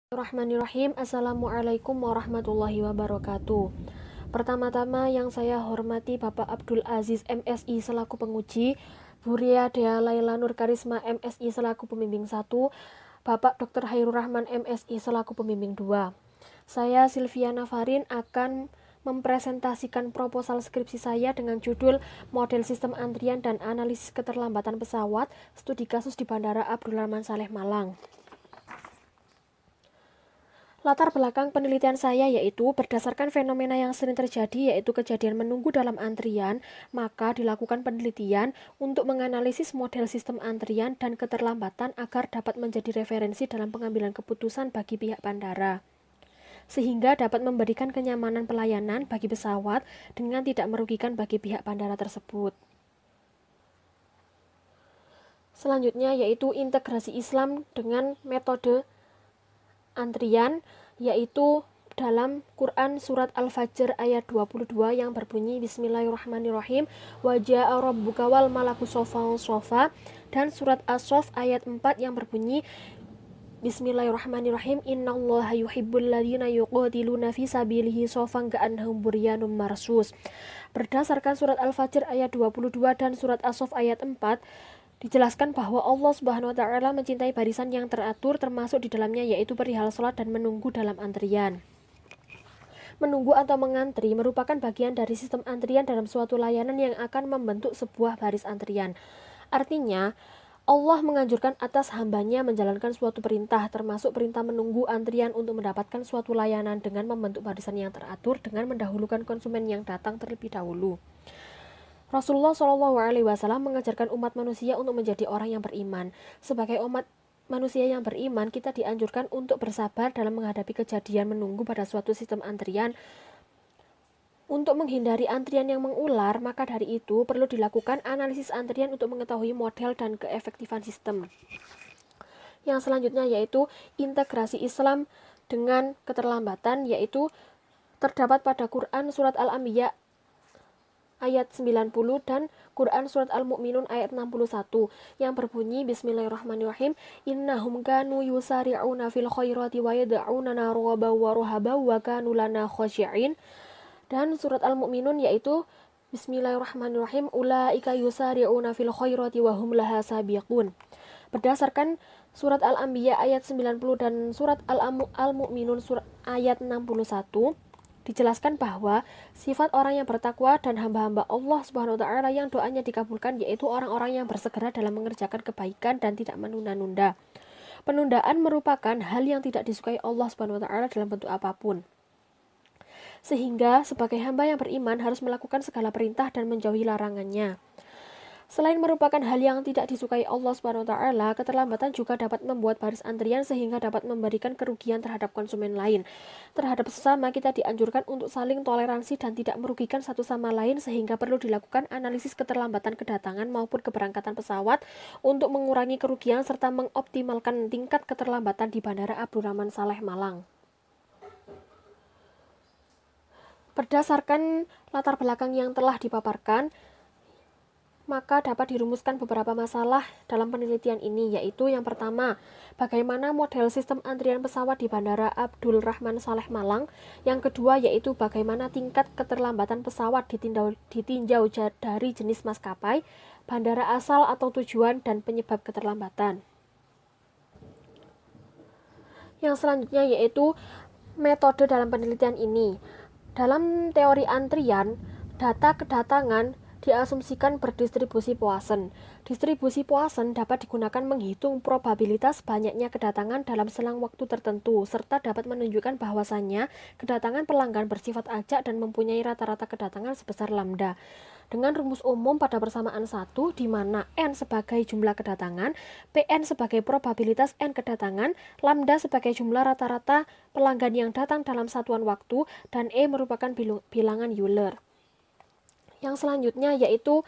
Bismillahirrahmanirrahim. Assalamualaikum warahmatullahi wabarakatuh. Pertama-tama yang saya hormati Bapak Abdul Aziz MSI selaku penguji, Bu Ria Dea Laila Nur Karisma MSI selaku pembimbing 1, Bapak Dr. Hairul Rahman MSI selaku pembimbing 2. Saya Silviana Farin akan mempresentasikan proposal skripsi saya dengan judul Model Sistem Antrian dan Analisis Keterlambatan Pesawat, Studi Kasus di Bandara Abdul Rahman Saleh Malang. Latar belakang penelitian saya yaitu berdasarkan fenomena yang sering terjadi yaitu kejadian menunggu dalam antrian, maka dilakukan penelitian untuk menganalisis model sistem antrian dan keterlambatan agar dapat menjadi referensi dalam pengambilan keputusan bagi pihak bandara, sehingga dapat memberikan kenyamanan pelayanan bagi pesawat dengan tidak merugikan bagi pihak bandara tersebut. Selanjutnya yaitu integrasi Islam dengan metode antrian, yaitu dalam Quran surat Al-Fajr ayat 22 yang berbunyi Bismillahirrahmanirrahim wa ja'a rabbuka wal malaku shofan shofa, dan surat As-Saff ayat 4 yang berbunyi Bismillahirrahmanirrahim innallaha yuhibbul ladzina yuqatiluna fi sabilihi shofan ka'annahum bunyanun marsus. Berdasarkan surat Al-Fajr ayat 22 dan surat As-Saff ayat 4 dijelaskan bahwa Allah Subhanahu wa Ta'ala mencintai barisan yang teratur, termasuk di dalamnya yaitu perihal sholat dan menunggu dalam antrian. Menunggu atau mengantri merupakan bagian dari sistem antrian dalam suatu layanan yang akan membentuk sebuah baris antrian. Artinya, Allah menganjurkan atas hambanya menjalankan suatu perintah, termasuk perintah menunggu antrian untuk mendapatkan suatu layanan dengan membentuk barisan yang teratur dengan mendahulukan konsumen yang datang terlebih dahulu. Rasulullah SAW mengajarkan umat manusia untuk menjadi orang yang beriman. Sebagai umat manusia yang beriman, kita dianjurkan untuk bersabar dalam menghadapi kejadian menunggu pada suatu sistem antrian. Untuk menghindari antrian yang mengular, maka dari itu perlu dilakukan analisis antrian untuk mengetahui model dan keefektifan sistem. Yang selanjutnya yaitu integrasi Islam dengan keterlambatan, yaitu terdapat pada Quran surat Al-Anbiya ayat 90 dan Quran surat Al-Mu'minun ayat 61 yang berbunyi Bismillahirrahmanirrahim innahum kanu yusari'una fil khairati wa yad'unana raghaban wa rahaban wa kanu lana khashi'in, dan surat Al-Mu'minun yaitu Bismillahirrahmanirrahim ulaika yusari'una fil khairati wa hum laha sabiqun. Berdasarkan surat Al-Anbiya ayat 90 dan surat Al-Mu'minun surat ayat 61 dijelaskan bahwa sifat orang yang bertakwa dan hamba-hamba Allah Subhanahu wa Ta'ala yang doanya dikabulkan yaitu orang-orang yang bersegera dalam mengerjakan kebaikan dan tidak menunda-nunda. Penundaan merupakan hal yang tidak disukai Allah Subhanahu wa Ta'ala dalam bentuk apapun. Sehingga sebagai hamba yang beriman harus melakukan segala perintah dan menjauhi larangannya. Selain merupakan hal yang tidak disukai Allah Subhanahu wa Ta'ala, keterlambatan juga dapat membuat baris antrian sehingga dapat memberikan kerugian terhadap konsumen lain. Terhadap sesama, kita dianjurkan untuk saling toleransi dan tidak merugikan satu sama lain, sehingga perlu dilakukan analisis keterlambatan kedatangan maupun keberangkatan pesawat untuk mengurangi kerugian serta mengoptimalkan tingkat keterlambatan di Bandara Abdul Rahman Saleh Malang. Berdasarkan latar belakang yang telah dipaparkan, maka dapat dirumuskan beberapa masalah dalam penelitian ini, yaitu yang pertama, bagaimana model sistem antrian pesawat di Bandara Abdul Rahman Saleh Malang. Yang kedua yaitu bagaimana tingkat keterlambatan pesawat ditinjau dari jenis maskapai, bandara asal atau tujuan, dan penyebab keterlambatan. Yang selanjutnya yaitu metode dalam penelitian ini. Dalam teori antrian, data kedatangan diasumsikan berdistribusi Poisson. Distribusi Poisson dapat digunakan menghitung probabilitas banyaknya kedatangan dalam selang waktu tertentu, serta dapat menunjukkan bahwasannya kedatangan pelanggan bersifat acak dan mempunyai rata-rata kedatangan sebesar lambda. Dengan rumus umum pada persamaan 1, di mana N sebagai jumlah kedatangan, Pn sebagai probabilitas N kedatangan, lambda sebagai jumlah rata-rata pelanggan yang datang dalam satuan waktu, dan E merupakan bilangan Euler. Yang selanjutnya yaitu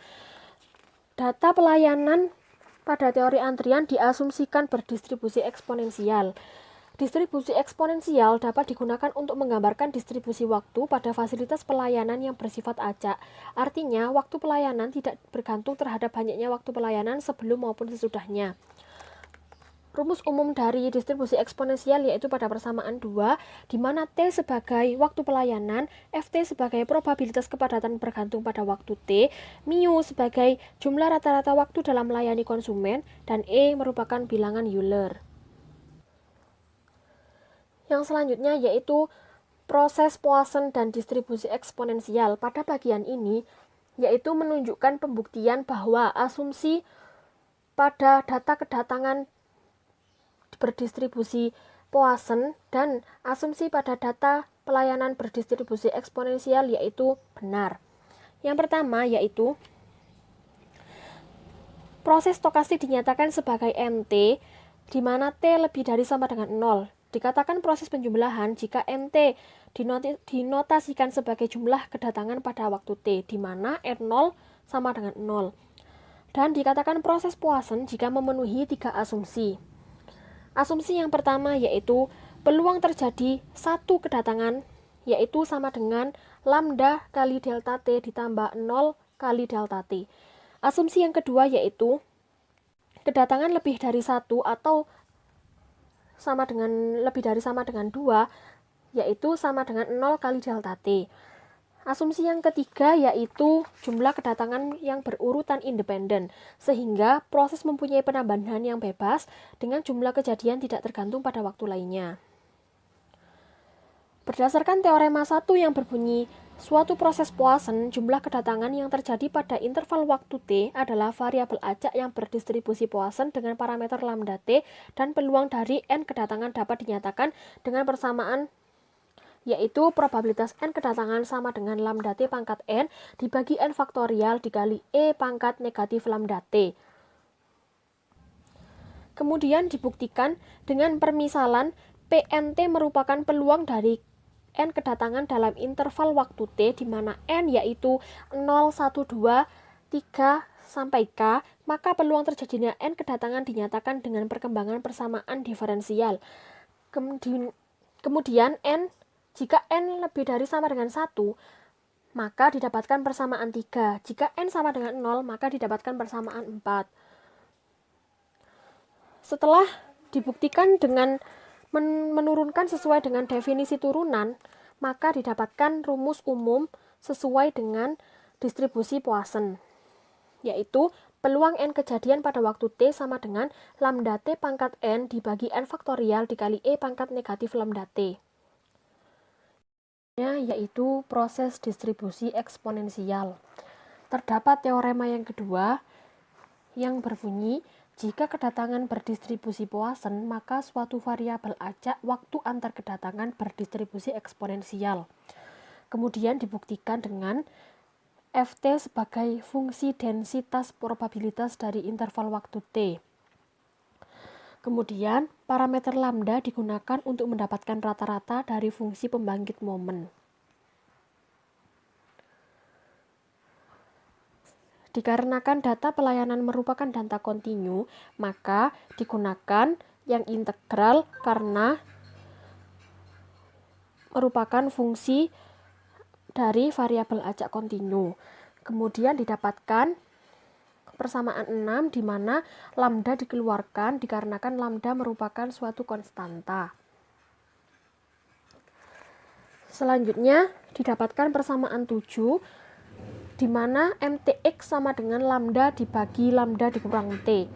data pelayanan pada teori antrian diasumsikan berdistribusi eksponensial. Distribusi eksponensial dapat digunakan untuk menggambarkan distribusi waktu pada fasilitas pelayanan yang bersifat acak. Artinya, waktu pelayanan tidak bergantung terhadap banyaknya waktu pelayanan sebelum maupun sesudahnya. Rumus umum dari distribusi eksponensial yaitu pada persamaan 2, di mana T sebagai waktu pelayanan, Ft sebagai probabilitas kepadatan bergantung pada waktu T, mu sebagai jumlah rata-rata waktu dalam melayani konsumen, dan E merupakan bilangan Euler. Yang selanjutnya yaitu proses Poisson dan distribusi eksponensial. Pada bagian ini yaitu menunjukkan pembuktian bahwa asumsi pada data kedatangan berdistribusi Poisson dan asumsi pada data pelayanan berdistribusi eksponensial yaitu benar. Yang pertama yaitu proses stokastik dinyatakan sebagai MT di mana T lebih dari sama dengan 0. Dikatakan proses penjumlahan jika MT dinotasikan sebagai jumlah kedatangan pada waktu T di mana R0 sama dengan 0. Dan dikatakan proses Poisson jika memenuhi 3 asumsi. Asumsi yang pertama yaitu peluang terjadi satu kedatangan yaitu sama dengan lambda kali delta T ditambah 0 kali delta T. Asumsi yang kedua yaitu kedatangan lebih dari 1 atau lebih dari sama dengan 2 yaitu sama dengan 0 kali delta T. Asumsi yang ketiga yaitu jumlah kedatangan yang berurutan independen, sehingga proses mempunyai penambahan yang bebas dengan jumlah kejadian tidak tergantung pada waktu lainnya. Berdasarkan teorema 1 yang berbunyi, suatu proses Poisson, jumlah kedatangan yang terjadi pada interval waktu T adalah variabel acak yang berdistribusi Poisson dengan parameter lambda T dan peluang dari N kedatangan dapat dinyatakan dengan persamaan yaitu probabilitas N kedatangan sama dengan lambda T pangkat N dibagi N faktorial dikali E pangkat negatif lambda T. Kemudian dibuktikan dengan permisalan PNT merupakan peluang dari N kedatangan dalam interval waktu T di mana N yaitu 0, 1, 2, 3, sampai K, maka peluang terjadinya N kedatangan dinyatakan dengan perkembangan persamaan diferensial. Kemudian jika N lebih dari sama dengan 1, maka didapatkan persamaan 3. Jika N sama dengan 0, maka didapatkan persamaan 4. Setelah dibuktikan dengan menurunkan sesuai dengan definisi turunan, maka didapatkan rumus umum sesuai dengan distribusi Poisson, yaitu peluang N kejadian pada waktu T sama dengan lambda T pangkat N dibagi N faktorial dikali E pangkat negatif lambda T. Yaitu proses distribusi eksponensial. Terdapat teorema yang kedua yang berbunyi, jika kedatangan berdistribusi Poisson, maka suatu variabel acak waktu antar kedatangan berdistribusi eksponensial. Kemudian dibuktikan dengan Ft sebagai fungsi densitas probabilitas dari interval waktu T. Kemudian, parameter lambda digunakan untuk mendapatkan rata-rata dari fungsi pembangkit momen. Dikarenakan data pelayanan merupakan data kontinu, maka digunakan yang integral karena merupakan fungsi dari variabel acak kontinu. Kemudian didapatkan persamaan 6 di mana lambda dikeluarkan dikarenakan lambda merupakan suatu konstanta. Selanjutnya didapatkan persamaan 7 di mana mtx sama dengan lambda dibagi lambda dikurang t.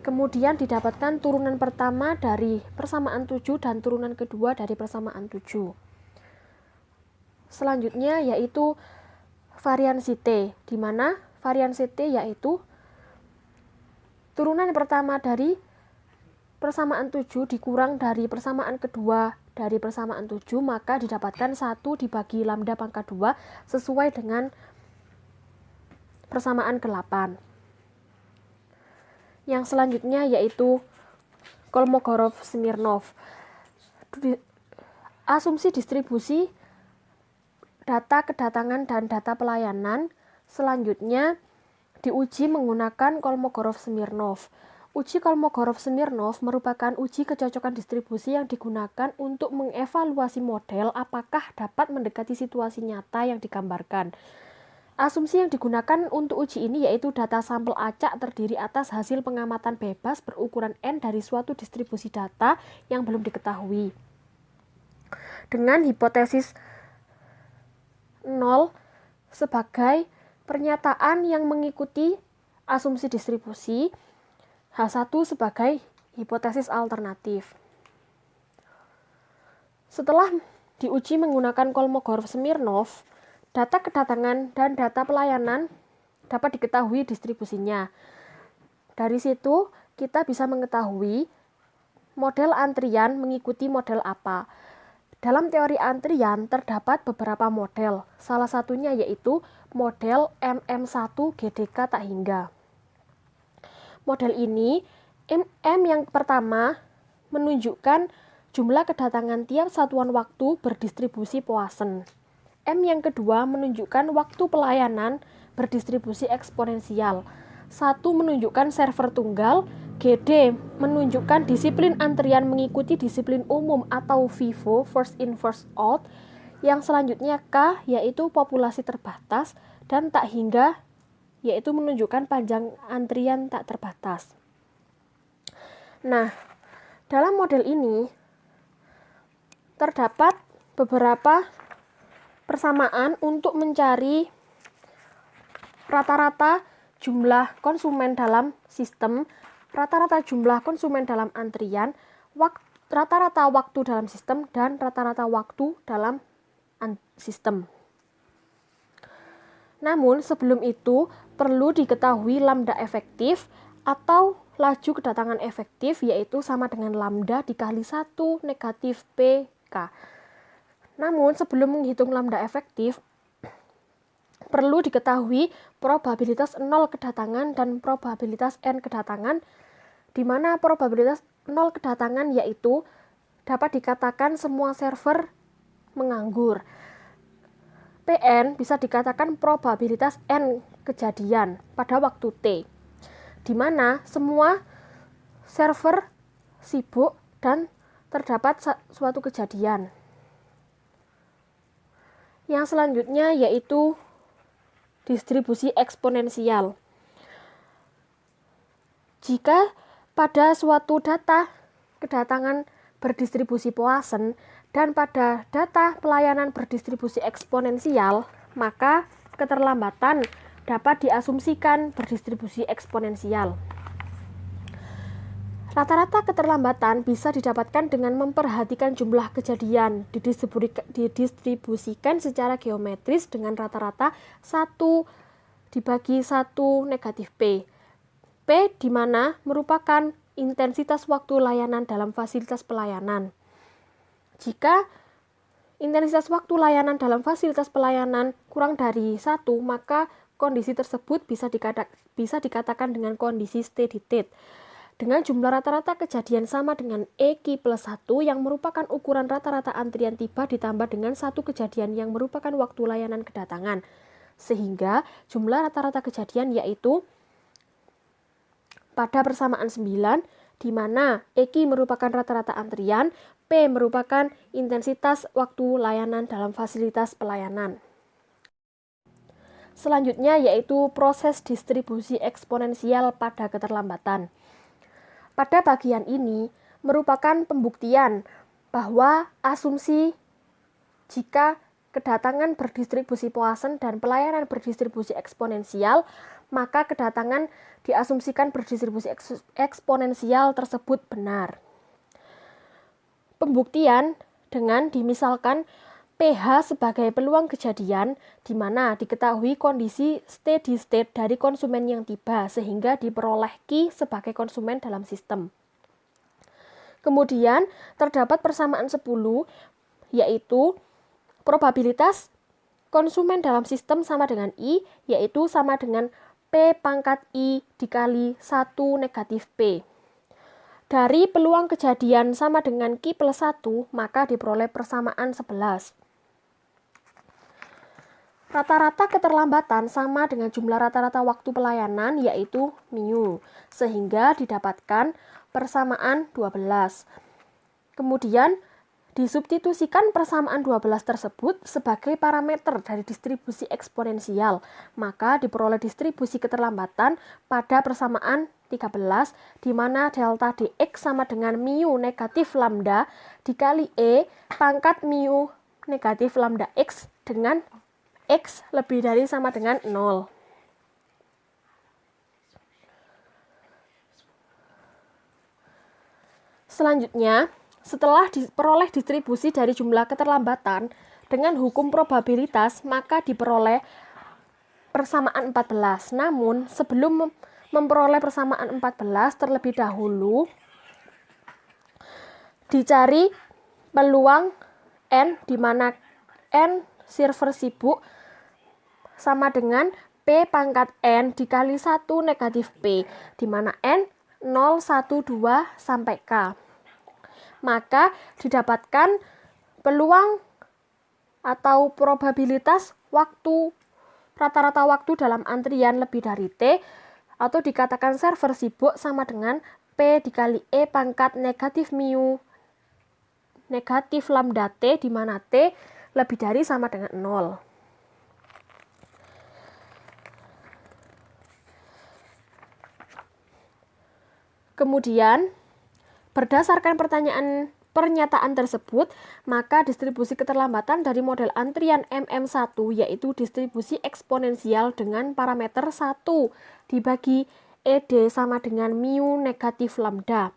Kemudian didapatkan turunan pertama dari persamaan 7 dan turunan kedua dari persamaan 7. Selanjutnya yaitu variansi t, di mana variansi t yaitu turunan pertama dari persamaan 7 dikurang dari persamaan kedua dari persamaan 7, maka didapatkan 1 dibagi lambda pangkat 2 sesuai dengan persamaan ke-8. Yang selanjutnya yaitu Kolmogorov-Smirnov. Asumsi distribusi data kedatangan dan data pelayanan selanjutnya diuji menggunakan Kolmogorov-Smirnov. Uji Kolmogorov-Smirnov merupakan uji kecocokan distribusi yang digunakan untuk mengevaluasi model apakah dapat mendekati situasi nyata yang digambarkan. Asumsi yang digunakan untuk uji ini yaitu data sampel acak terdiri atas hasil pengamatan bebas berukuran N dari suatu distribusi data yang belum diketahui. Dengan hipotesis 0 sebagai pernyataan yang mengikuti asumsi distribusi, H1 sebagai hipotesis alternatif. Setelah diuji menggunakan Kolmogorov-Smirnov, data kedatangan dan data pelayanan dapat diketahui distribusinya. Dari situ kita bisa mengetahui model antrian mengikuti model apa. Dalam teori antrian terdapat beberapa model, salah satunya yaitu model MM1 GDK tak hingga. Model ini, M yang pertama menunjukkan jumlah kedatangan tiap satuan waktu berdistribusi Poisson. M yang kedua menunjukkan waktu pelayanan berdistribusi eksponensial. 1 menunjukkan server tunggal, GD menunjukkan disiplin antrian mengikuti disiplin umum atau FIFO, first in first out. Yang selanjutnya K yaitu populasi terbatas dan tak hingga yaitu menunjukkan panjang antrian tak terbatas. Nah, dalam model ini terdapat beberapa persamaan untuk mencari rata-rata jumlah konsumen dalam sistem, rata-rata jumlah konsumen dalam antrian, rata-rata waktu dalam sistem, dan rata-rata waktu dalam sistem. Namun sebelum itu perlu diketahui lambda efektif atau laju kedatangan efektif yaitu sama dengan lambda dikali 1 negatif PK. Namun sebelum menghitung lambda efektif perlu diketahui probabilitas 0 kedatangan dan probabilitas N kedatangan, di mana probabilitas 0 kedatangan yaitu dapat dikatakan semua server menganggur. PN bisa dikatakan probabilitas N kejadian pada waktu T, di mana semua server sibuk dan terdapat suatu kejadian. Yang selanjutnya yaitu distribusi eksponensial. Jika pada suatu data kedatangan berdistribusi Poisson dan pada data pelayanan berdistribusi eksponensial, maka keterlambatan dapat diasumsikan berdistribusi eksponensial. Rata-rata keterlambatan bisa didapatkan dengan memperhatikan jumlah kejadian didistribusikan secara geometris dengan rata-rata 1 dibagi 1 negatif P. P di mana merupakan intensitas waktu layanan dalam fasilitas pelayanan. Jika intensitas waktu layanan dalam fasilitas pelayanan kurang dari 1, maka kondisi tersebut bisa dikatakan dengan kondisi steady state. Dengan jumlah rata-rata kejadian sama dengan EQ plus 1 yang merupakan ukuran rata-rata antrian tiba ditambah dengan satu kejadian yang merupakan waktu layanan kedatangan. Sehingga jumlah rata-rata kejadian yaitu pada persamaan 9, di mana EQ merupakan rata-rata antrian, P merupakan intensitas waktu layanan dalam fasilitas pelayanan. Selanjutnya yaitu proses distribusi eksponensial pada keterlambatan. Pada bagian ini merupakan pembuktian bahwa asumsi jika kedatangan berdistribusi Poisson dan pelayanan berdistribusi eksponensial, maka kedatangan diasumsikan berdistribusi eksponensial tersebut benar. Pembuktian dengan dimisalkan PH sebagai peluang kejadian, di mana diketahui kondisi steady state dari konsumen yang tiba, sehingga diperoleh Q sebagai konsumen dalam sistem. Kemudian terdapat persamaan 10, yaitu probabilitas konsumen dalam sistem sama dengan I, yaitu sama dengan P pangkat I dikali 1 negatif P. Dari peluang kejadian sama dengan Q plus 1, maka diperoleh persamaan 11. Rata-rata keterlambatan sama dengan jumlah rata-rata waktu pelayanan yaitu mu, sehingga didapatkan persamaan 12. Kemudian Disubstitusikan persamaan 12 tersebut sebagai parameter dari distribusi eksponensial, maka diperoleh distribusi keterlambatan pada persamaan 13, di mana delta dx sama dengan mu negatif lambda dikali E pangkat mu negatif lambda x dengan x lebih dari sama dengan 0. Selanjutnya, setelah diperoleh distribusi dari jumlah keterlambatan dengan hukum probabilitas, maka diperoleh persamaan 14. Namun, sebelum memperoleh persamaan 14, terlebih dahulu dicari peluang N, di mana N server sibuk sama dengan P pangkat N dikali 1 negatif P, di mana N 0, 1, 2, sampai K. Maka didapatkan peluang atau probabilitas waktu, rata-rata waktu dalam antrian lebih dari T, atau dikatakan server sibuk sama dengan P dikali E pangkat negatif mu negatif lambda T, di mana T lebih dari sama dengan 0. Kemudian, berdasarkan pernyataan tersebut, maka distribusi keterlambatan dari model antrian MM1 yaitu distribusi eksponensial dengan parameter 1 dibagi ED sama dengan mu negatif lambda.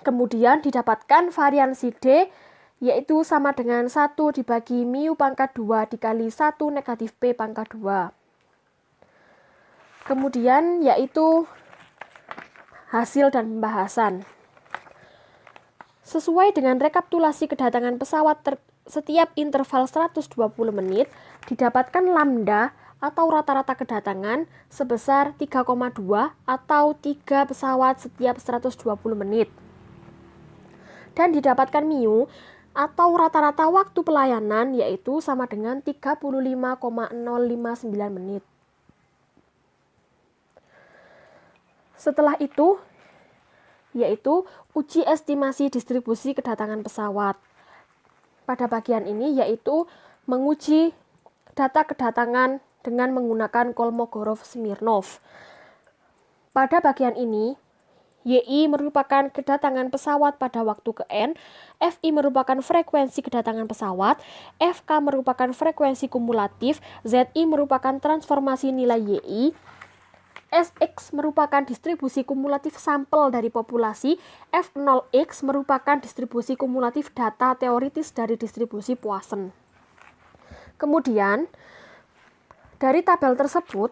Kemudian didapatkan variansi D yaitu sama dengan 1 dibagi mu pangkat 2 dikali 1 negatif P pangkat 2. Kemudian yaitu hasil dan pembahasan. Sesuai dengan rekapitulasi kedatangan pesawat setiap interval 120 menit, didapatkan lambda atau rata-rata kedatangan sebesar 3,2 atau 3 pesawat setiap 120 menit. Dan didapatkan mu atau rata-rata waktu pelayanan yaitu sama dengan 35,059 menit. Setelah itu, yaitu uji estimasi distribusi kedatangan pesawat. Pada bagian ini yaitu menguji data kedatangan dengan menggunakan Kolmogorov-Smirnov. Pada bagian ini, YI merupakan kedatangan pesawat pada waktu ke N, FI merupakan frekuensi kedatangan pesawat, FK merupakan frekuensi kumulatif, ZI merupakan transformasi nilai YI, SX merupakan distribusi kumulatif sampel dari populasi, F0X merupakan distribusi kumulatif data teoritis dari distribusi Poisson. Kemudian, dari tabel tersebut,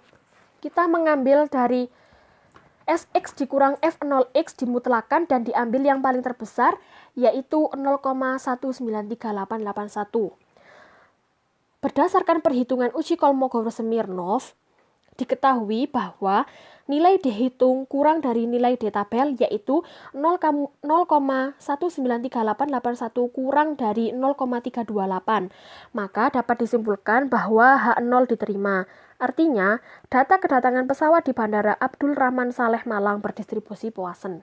kita mengambil dari SX dikurang F0X dimutlakan dan diambil yang paling terbesar, yaitu 0,193881. Berdasarkan perhitungan uji Kolmogorov-Smirnov, diketahui bahwa nilai dihitung kurang dari nilai D tabel yaitu 0,193881 kurang dari 0,328. Maka dapat disimpulkan bahwa H0 diterima. Artinya, data kedatangan pesawat di Bandara Abdul Rahman Saleh Malang berdistribusi Poisson.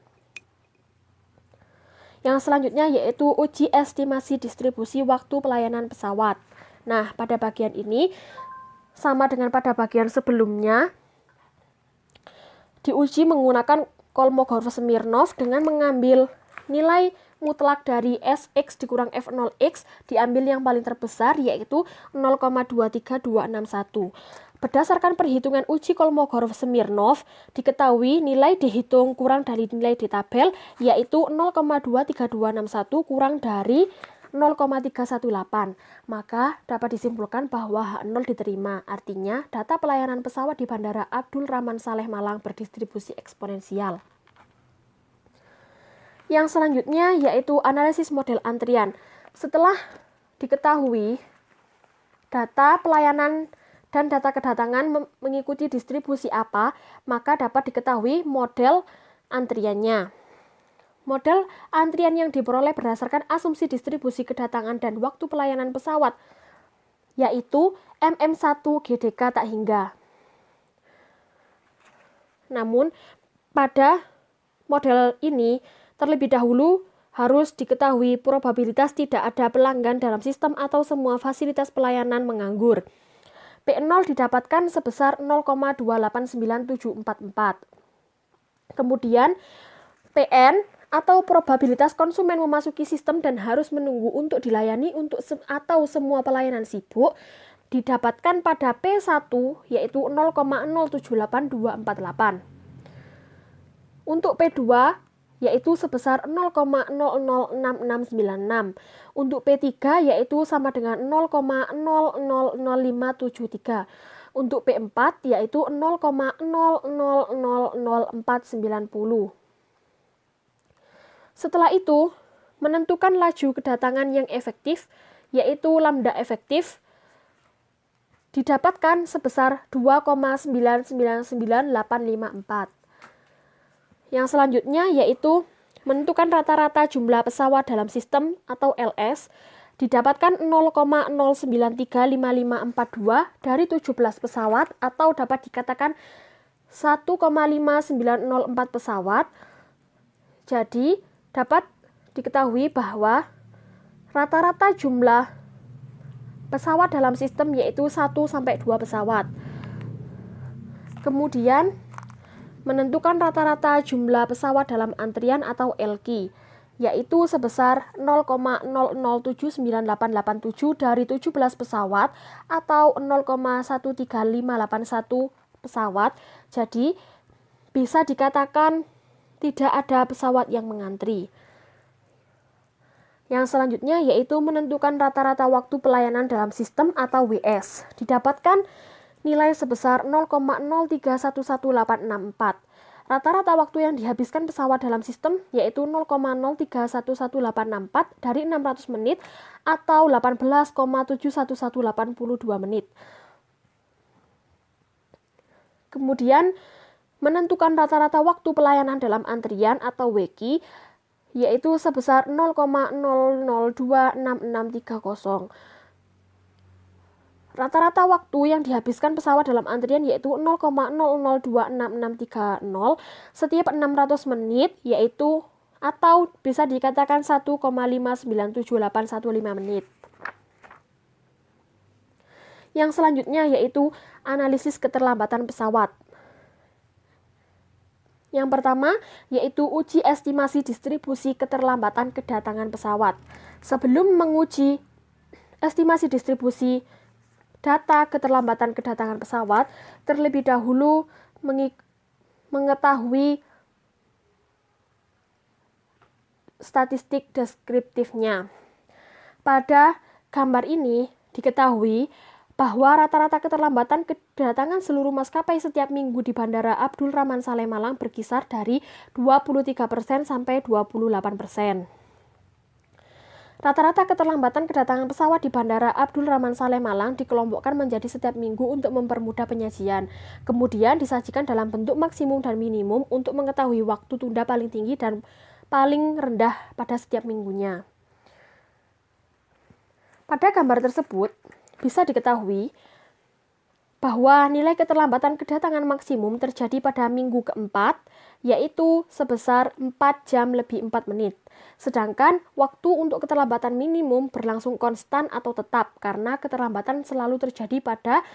Yang selanjutnya yaitu uji estimasi distribusi waktu pelayanan pesawat. Nah, pada bagian ini sama dengan pada bagian sebelumnya, diuji menggunakan Kolmogorov-Smirnov dengan mengambil nilai mutlak dari SX dikurang F0X, diambil yang paling terbesar yaitu 0,23261. Berdasarkan perhitungan uji Kolmogorov-Smirnov, diketahui nilai dihitung kurang dari nilai di tabel yaitu 0,23261 kurang dari 0,318. Maka dapat disimpulkan bahwa H0 diterima. Artinya, data pelayanan pesawat di Bandara Abdul Rahman Saleh Malang berdistribusi eksponensial. Yang selanjutnya yaitu analisis model antrian. Setelah diketahui data pelayanan dan data kedatangan mengikuti distribusi apa, maka dapat diketahui model antriannya. Model antrian yang diperoleh berdasarkan asumsi distribusi kedatangan dan waktu pelayanan pesawat, yaitu MM1 GDK tak hingga. Namun, pada model ini terlebih dahulu harus diketahui probabilitas tidak ada pelanggan dalam sistem atau semua fasilitas pelayanan menganggur. P0 didapatkan sebesar 0,289744. Kemudian PN atau probabilitas konsumen memasuki sistem dan harus menunggu untuk dilayani atau semua pelayanan sibuk didapatkan pada P1 yaitu 0,078248. Untuk P2 yaitu sebesar 0,006696. Untuk P3 yaitu sama dengan 0,000573. Untuk P4 yaitu 0,000490. Setelah itu, menentukan laju kedatangan yang efektif yaitu lambda efektif didapatkan sebesar 2,999854. Yang selanjutnya yaitu menentukan rata-rata jumlah pesawat dalam sistem atau LS didapatkan 0,09355542 dari 17 pesawat atau dapat dikatakan 1,5904 pesawat. Jadi dapat diketahui bahwa rata-rata jumlah pesawat dalam sistem yaitu 1-2 pesawat. Kemudian menentukan rata-rata jumlah pesawat dalam antrian atau LQ, yaitu sebesar 0,00798887 dari 17 pesawat atau 0,13581 pesawat. Jadi, bisa dikatakan tidak ada pesawat yang mengantri. Yang selanjutnya yaitu menentukan rata-rata waktu pelayanan dalam sistem atau WS. Didapatkan nilai sebesar 0,031164. Rata-rata waktu yang dihabiskan pesawat dalam sistem yaitu 0,031184 dari 600 menit atau 18,71182 menit. Kemudian menentukan rata-rata waktu pelayanan dalam antrian atau WQ yaitu sebesar 0,00266630. Rata-rata waktu yang dihabiskan pesawat dalam antrian yaitu 0,00266630 setiap 600 menit yaitu atau bisa dikatakan 1,597815 menit. Yang selanjutnya yaitu analisis keterlambatan pesawat. Yang pertama yaitu uji estimasi distribusi keterlambatan kedatangan pesawat. Sebelum menguji estimasi distribusi data keterlambatan kedatangan pesawat, terlebih dahulu mengetahui statistik deskriptifnya. Pada gambar ini diketahui bahwa rata-rata keterlambatan kedatangan seluruh maskapai setiap minggu di Bandara Abdul Rahman Saleh Malang berkisar dari 23% sampai 28%. Rata-rata keterlambatan kedatangan pesawat di Bandara Abdul Rahman Saleh Malang dikelompokkan menjadi setiap minggu untuk mempermudah penyajian. Kemudian disajikan dalam bentuk maksimum dan minimum untuk mengetahui waktu tunda paling tinggi dan paling rendah pada setiap minggunya. Pada gambar tersebut, bisa diketahui bahwa nilai keterlambatan kedatangan maksimum terjadi pada minggu keempat, yaitu sebesar 4 jam lebih 4 menit. Sedangkan waktu untuk keterlambatan minimum berlangsung konstan atau tetap karena keterlambatan selalu terjadi pada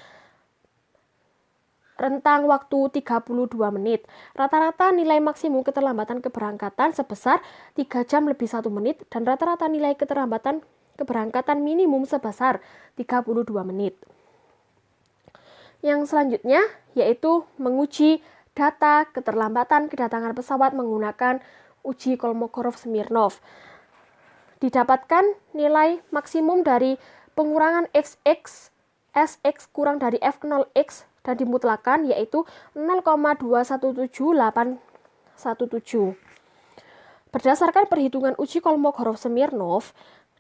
rentang waktu 32 menit. Rata-rata nilai maksimum keterlambatan keberangkatan sebesar 3 jam lebih 1 menit dan rata-rata nilai keterlambatan keberangkatan minimum sebesar 32 menit. Yang selanjutnya yaitu menguji data keterlambatan kedatangan pesawat menggunakan uji Kolmogorov-Smirnov. Didapatkan nilai maksimum dari pengurangan XX, SX kurang dari F0X dan dimutlakan yaitu 0,217817. Berdasarkan perhitungan uji Kolmogorov-Smirnov,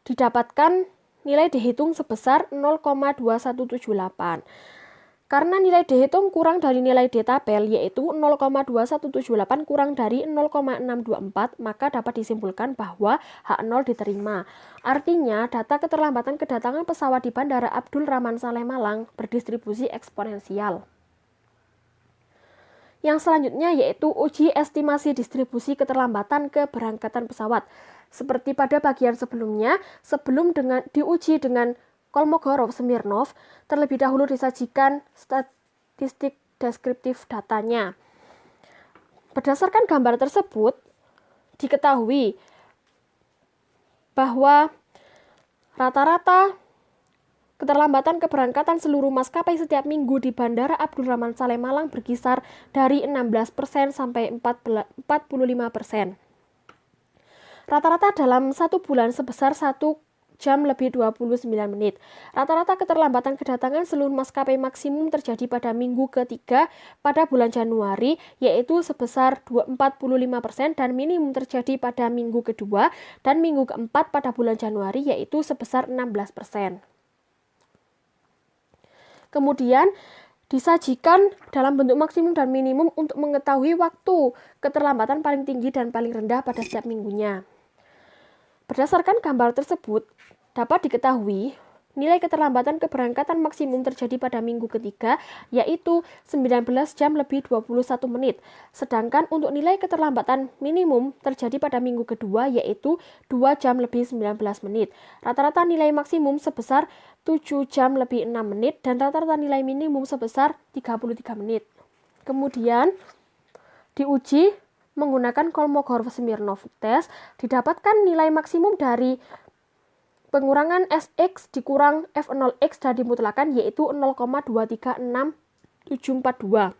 didapatkan nilai dihitung sebesar 0,2178. Karena nilai dihitung kurang dari nilai D tabel yaitu 0,2178 kurang dari 0,624, maka dapat disimpulkan bahwa H0 diterima. Artinya, data keterlambatan kedatangan pesawat di Bandara Abdul Rahman Saleh Malang berdistribusi eksponensial. Yang selanjutnya yaitu uji estimasi distribusi keterlambatan keberangkatan pesawat. Seperti pada bagian sebelumnya, sebelum diuji dengan Kolmogorov-Smirnov, terlebih dahulu disajikan statistik deskriptif datanya. Berdasarkan gambar tersebut, diketahui bahwa rata-rata keterlambatan keberangkatan seluruh maskapai setiap minggu di Bandara Abdurrahman Saleh Malang berkisar dari 16% sampai 45%. Rata-rata dalam satu bulan sebesar 1 jam lebih 29 menit. Rata-rata keterlambatan kedatangan seluruh maskapai maksimum terjadi pada minggu ketiga pada bulan Januari, yaitu sebesar 45%, dan minimum terjadi pada minggu kedua dan minggu keempat pada bulan Januari, yaitu sebesar 16%. Kemudian disajikan dalam bentuk maksimum dan minimum untuk mengetahui waktu keterlambatan paling tinggi dan paling rendah pada setiap minggunya. Berdasarkan gambar tersebut, dapat diketahui nilai keterlambatan keberangkatan maksimum terjadi pada minggu ketiga, yaitu 19 jam lebih 21 menit. Sedangkan untuk nilai keterlambatan minimum terjadi pada minggu kedua, yaitu 2 jam lebih 19 menit. Rata-rata nilai maksimum sebesar 7 jam lebih 6 menit, dan rata-rata nilai minimum sebesar 33 menit. Kemudian diuji menggunakan Kolmogorov-Smirnov test, didapatkan nilai maksimum dari pengurangan Sx dikurang F0x dan dimutlakan, yaitu 0,236742.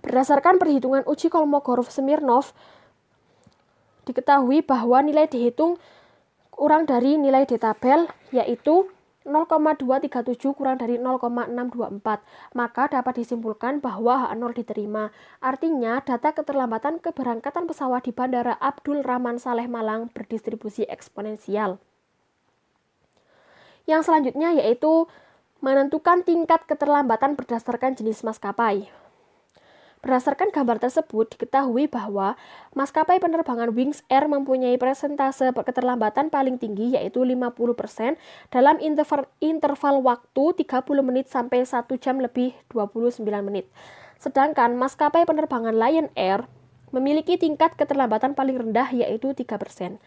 Berdasarkan perhitungan uji Kolmogorov-Smirnov, diketahui bahwa nilai dihitung kurang dari nilai di tabel, yaitu 0,237 kurang dari 0,624. Maka dapat disimpulkan bahwa H0 diterima. Artinya, data keterlambatan keberangkatan pesawat di Bandara Abdul Rahman Saleh Malang berdistribusi eksponensial. Yang selanjutnya yaitu menentukan tingkat keterlambatan berdasarkan jenis maskapai. Berdasarkan gambar tersebut, diketahui bahwa maskapai penerbangan Wings Air mempunyai persentase keterlambatan paling tinggi, yaitu 50% dalam interval waktu 30 menit sampai 1 jam lebih 29 menit. Sedangkan maskapai penerbangan Lion Air memiliki tingkat keterlambatan paling rendah, yaitu 3%.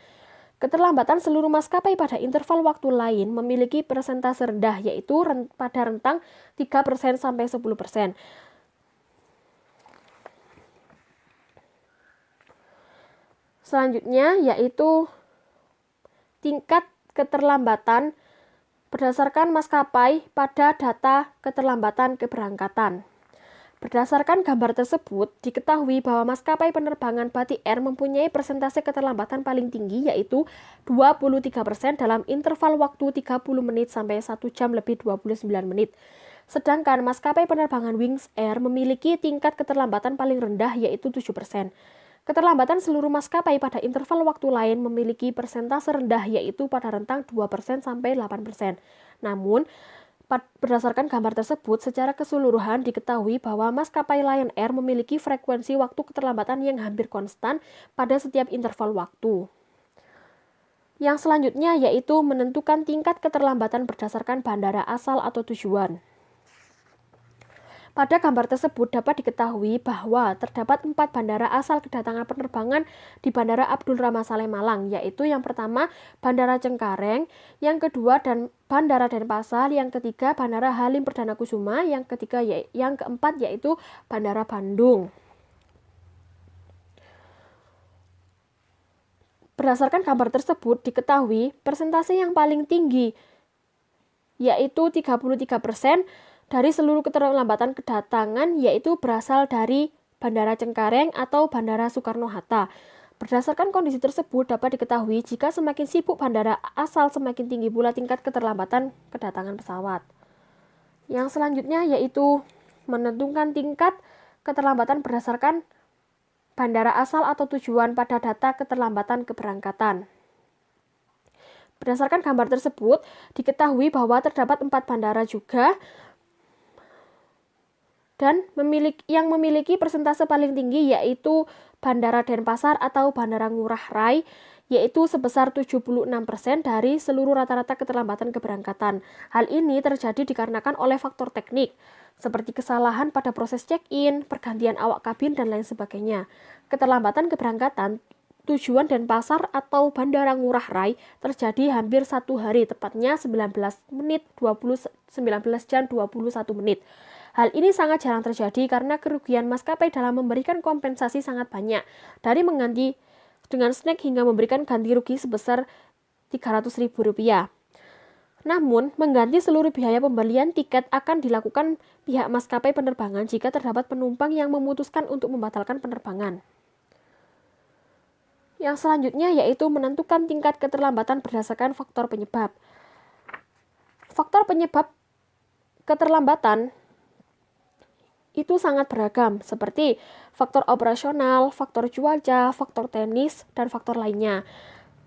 Keterlambatan seluruh maskapai pada interval waktu lain memiliki persentase rendah, yaitu pada rentang 3% sampai 10%. Selanjutnya yaitu tingkat keterlambatan berdasarkan maskapai pada data keterlambatan keberangkatan. Berdasarkan gambar tersebut, diketahui bahwa maskapai penerbangan Batik Air mempunyai persentase keterlambatan paling tinggi, yaitu 23% dalam interval waktu 30 menit sampai 1 jam lebih 29 menit. Sedangkan maskapai penerbangan Wings Air memiliki tingkat keterlambatan paling rendah, yaitu 7%. Keterlambatan seluruh maskapai pada interval waktu lain memiliki persentase rendah, yaitu pada rentang 2% sampai 8%. Namun, berdasarkan gambar tersebut, secara keseluruhan diketahui bahwa maskapai Lion Air memiliki frekuensi waktu keterlambatan yang hampir konstan pada setiap interval waktu. Yang selanjutnya yaitu menentukan tingkat keterlambatan berdasarkan bandara asal atau tujuan. Pada gambar tersebut dapat diketahui bahwa terdapat 4 bandara asal kedatangan penerbangan di Bandara Abdul Rahman Saleh Malang, yaitu yang pertama Bandara Cengkareng, yang kedua dan Bandara Denpasar, yang ketiga Bandara Halim Perdana Kusuma, yang keempat yaitu Bandara Bandung. Berdasarkan gambar tersebut diketahui persentase yang paling tinggi yaitu 33% dari seluruh keterlambatan kedatangan, yaitu berasal dari Bandara Cengkareng atau Bandara Soekarno-Hatta. Berdasarkan kondisi tersebut dapat diketahui jika semakin sibuk bandara asal, semakin tinggi pula tingkat keterlambatan kedatangan pesawat. Yang selanjutnya yaitu menentukan tingkat keterlambatan berdasarkan bandara asal atau tujuan pada data keterlambatan keberangkatan. Berdasarkan gambar tersebut diketahui bahwa terdapat 4 bandara juga dan yang memiliki persentase paling tinggi yaitu Bandara Denpasar atau Bandara Ngurah Rai, yaitu sebesar 76% dari seluruh rata-rata keterlambatan keberangkatan. Hal ini terjadi dikarenakan oleh faktor teknik, seperti kesalahan pada proses check-in, pergantian awak kabin, dan lain sebagainya. Keterlambatan keberangkatan tujuan Denpasar atau Bandara Ngurah Rai terjadi hampir 1 hari, tepatnya 19 jam 21 menit. Hal ini sangat jarang terjadi karena kerugian maskapai dalam memberikan kompensasi sangat banyak, dari mengganti dengan snack hingga memberikan ganti rugi sebesar Rp300.000. Namun, mengganti seluruh biaya pembelian tiket akan dilakukan pihak maskapai penerbangan jika terdapat penumpang yang memutuskan untuk membatalkan penerbangan. Yang selanjutnya yaitu menentukan tingkat keterlambatan berdasarkan faktor penyebab. Faktor penyebab keterlambatan itu sangat beragam, seperti faktor operasional, faktor cuaca, faktor teknis, dan faktor lainnya.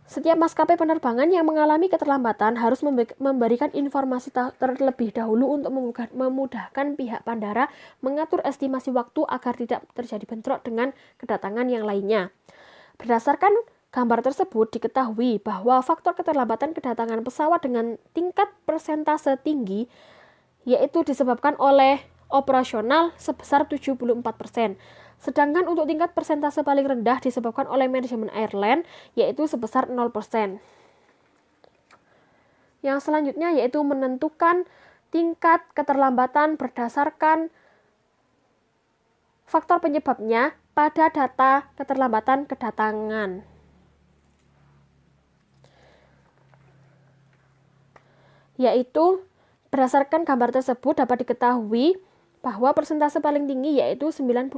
Setiap maskapai penerbangan yang mengalami keterlambatan harus memberikan informasi terlebih dahulu untuk memudahkan pihak bandara mengatur estimasi waktu agar tidak terjadi bentrok dengan kedatangan yang lainnya. Berdasarkan gambar tersebut diketahui bahwa faktor keterlambatan kedatangan pesawat dengan tingkat persentase tinggi yaitu disebabkan oleh operasional sebesar 74%. Sedangkan untuk tingkat persentase paling rendah disebabkan oleh manajemen airline yaitu sebesar 0%. Yang selanjutnya yaitu menentukan tingkat keterlambatan berdasarkan faktor penyebabnya pada data keterlambatan kedatangan. Yaitu berdasarkan gambar tersebut dapat diketahui bahwa persentase paling tinggi yaitu 93%,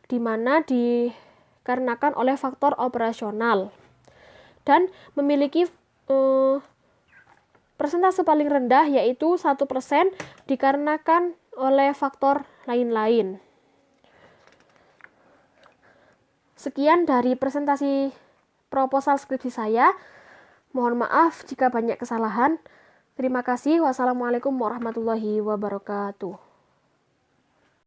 di mana dikarenakan oleh faktor operasional, dan memiliki persentase paling rendah yaitu 1% dikarenakan oleh faktor lain-lain. Sekian dari presentasi proposal skripsi saya. Mohon maaf jika banyak kesalahan. Terima kasih. Wassalamualaikum warahmatullahi wabarakatuh.